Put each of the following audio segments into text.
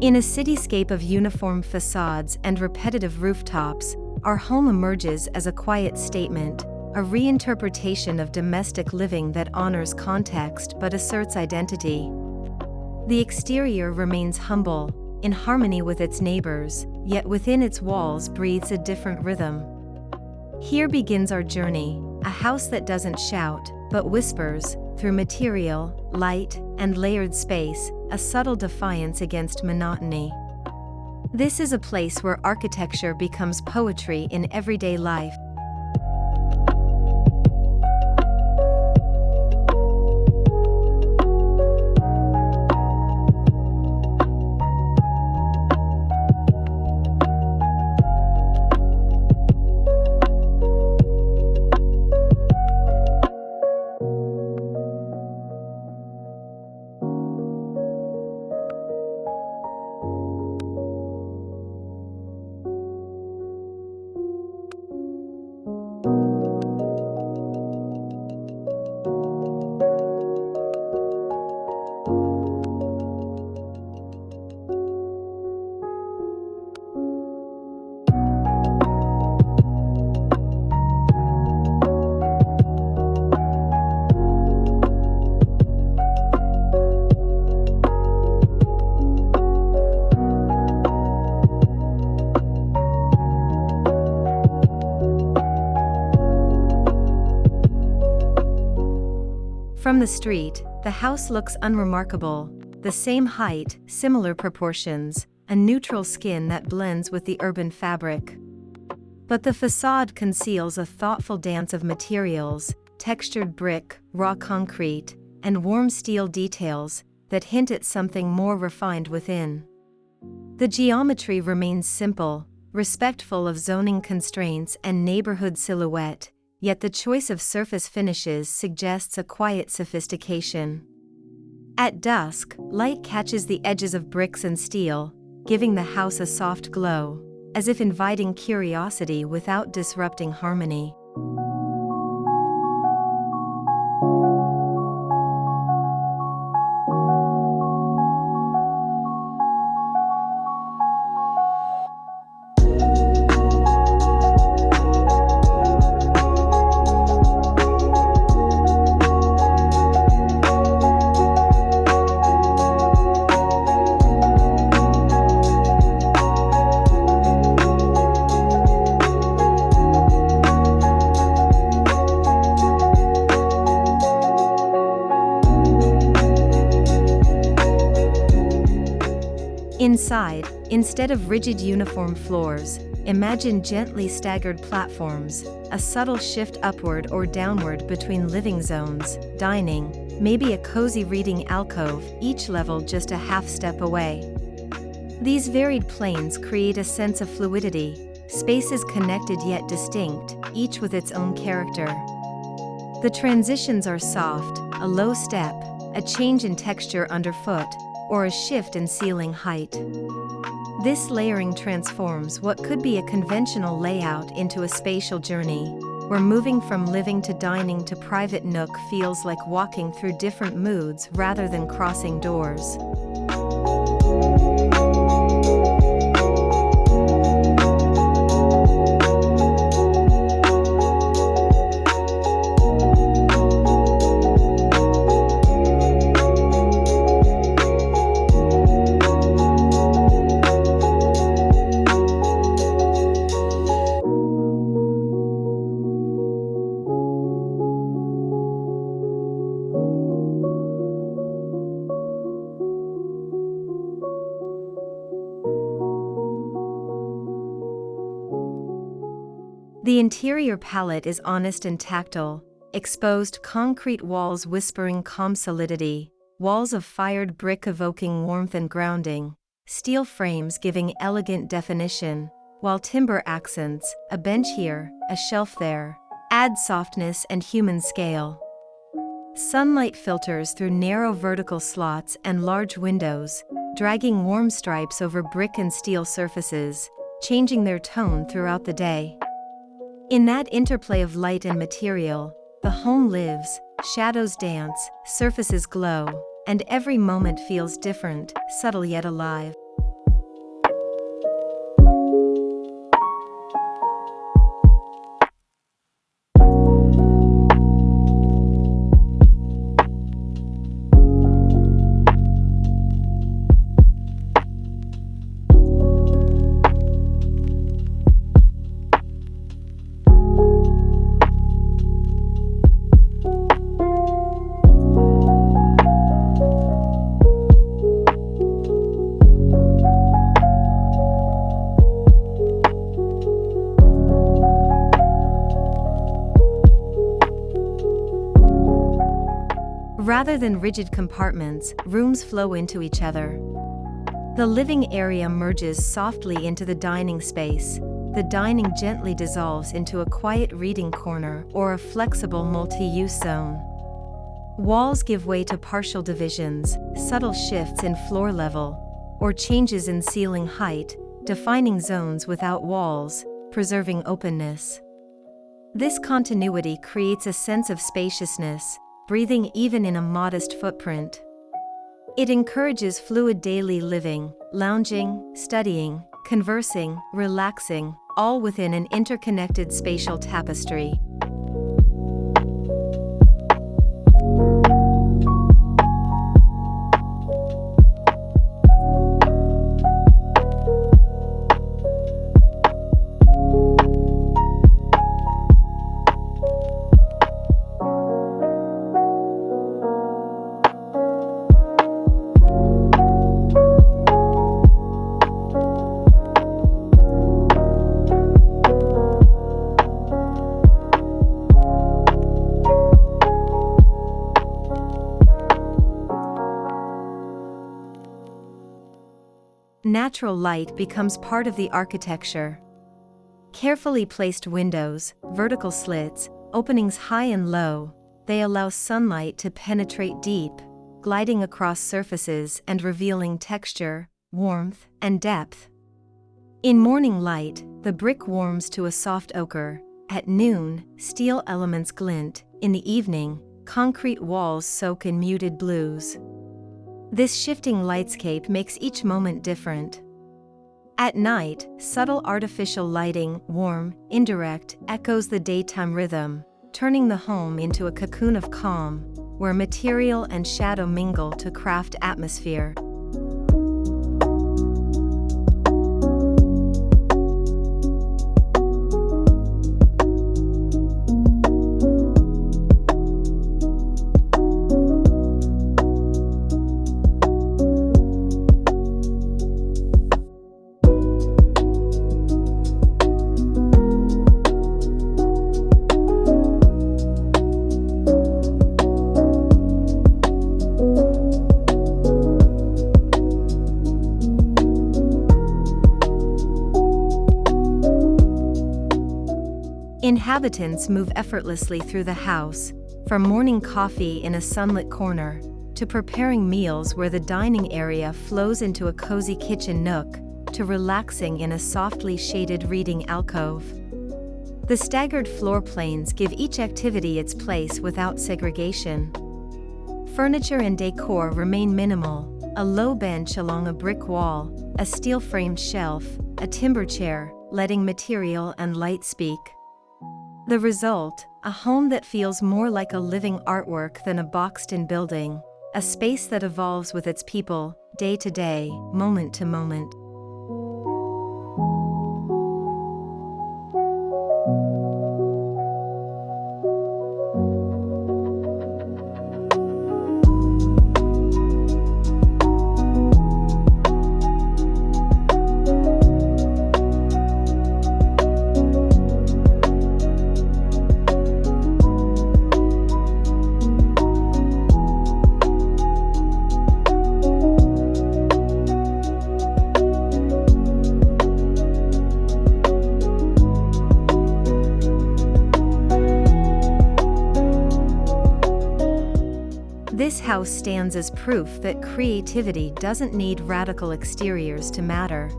In a cityscape of uniform facades and repetitive rooftops, our home emerges as a quiet statement, a reinterpretation of domestic living that honors context but asserts identity. The exterior remains humble, in harmony with its neighbors, yet within its walls breathes a different rhythm. Here begins our journey, a house that doesn't shout, but whispers, through material, light, and layered space, a subtle defiance against monotony. This is a place where architecture becomes poetry in everyday life. From the street, the house looks unremarkable, the same height, similar proportions, a neutral skin that blends with the urban fabric. But the facade conceals a thoughtful dance of materials, textured brick, raw concrete, and warm steel details that hint at something more refined within. The geometry remains simple, respectful of zoning constraints and neighborhood silhouette, yet the choice of surface finishes suggests a quiet sophistication. At dusk, light catches the edges of bricks and steel, giving the house a soft glow, as if inviting curiosity without disrupting harmony. Inside, instead of rigid uniform floors, imagine gently staggered platforms, a subtle shift upward or downward between living zones, dining, maybe a cozy reading alcove, each level just a half step away. These varied planes create a sense of fluidity, spaces connected yet distinct, each with its own character. The transitions are soft, a low step, a change in texture underfoot, or a shift in ceiling height. This layering transforms what could be a conventional layout into a spatial journey, where moving from living to dining to private nook feels like walking through different moods rather than crossing doors. The interior palette is honest and tactile, exposed concrete walls whispering calm solidity, walls of fired brick evoking warmth and grounding, steel frames giving elegant definition, while timber accents, a bench here, a shelf there, add softness and human scale. Sunlight filters through narrow vertical slots and large windows, dragging warm stripes over brick and steel surfaces, changing their tone throughout the day. In that interplay of light and material, the home lives, shadows dance, surfaces glow, and every moment feels different, subtle yet alive. Rather than rigid compartments, rooms flow into each other. The living area merges softly into the dining space. The dining gently dissolves into a quiet reading corner or a flexible multi-use zone. Walls give way to partial divisions, subtle shifts in floor level, or changes in ceiling height, defining zones without walls, preserving openness. This continuity creates a sense of spaciousness, breathing even in a modest footprint. It encourages fluid daily living, lounging, studying, conversing, relaxing, all within an interconnected spatial tapestry. Natural light becomes part of the architecture. Carefully placed windows, vertical slits, openings high and low, they allow sunlight to penetrate deep, gliding across surfaces and revealing texture, warmth, and depth. In morning light, the brick warms to a soft ochre. At noon, steel elements glint. In the evening, concrete walls soak in muted blues. This shifting lightscape makes each moment different. At night, subtle artificial lighting, warm, indirect, echoes the daytime rhythm, turning the home into a cocoon of calm, where material and shadow mingle to craft atmosphere. Inhabitants move effortlessly through the house, from morning coffee in a sunlit corner, to preparing meals where the dining area flows into a cozy kitchen nook, to relaxing in a softly shaded reading alcove. The staggered floor planes give each activity its place without segregation. Furniture and decor remain minimal: a low bench along a brick wall, a steel-framed shelf, a timber chair, letting material and light speak. The result, a home that feels more like a living artwork than a boxed-in building, a space that evolves with its people, day to day, moment to moment. This house stands as proof that creativity doesn't need radical exteriors to matter.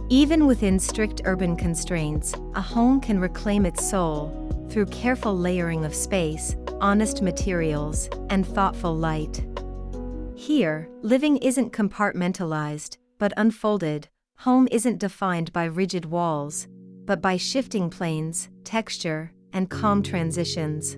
Even within strict urban constraints, a home can reclaim its soul through careful layering of space, honest materials, and thoughtful light. Here, living isn't compartmentalized, but unfolded. Home isn't defined by rigid walls, but by shifting planes, texture, and calm transitions.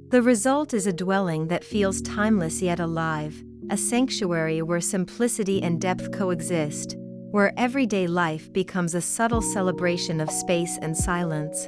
The result is a dwelling that feels timeless yet alive, a sanctuary where simplicity and depth coexist, where everyday life becomes a subtle celebration of space and silence.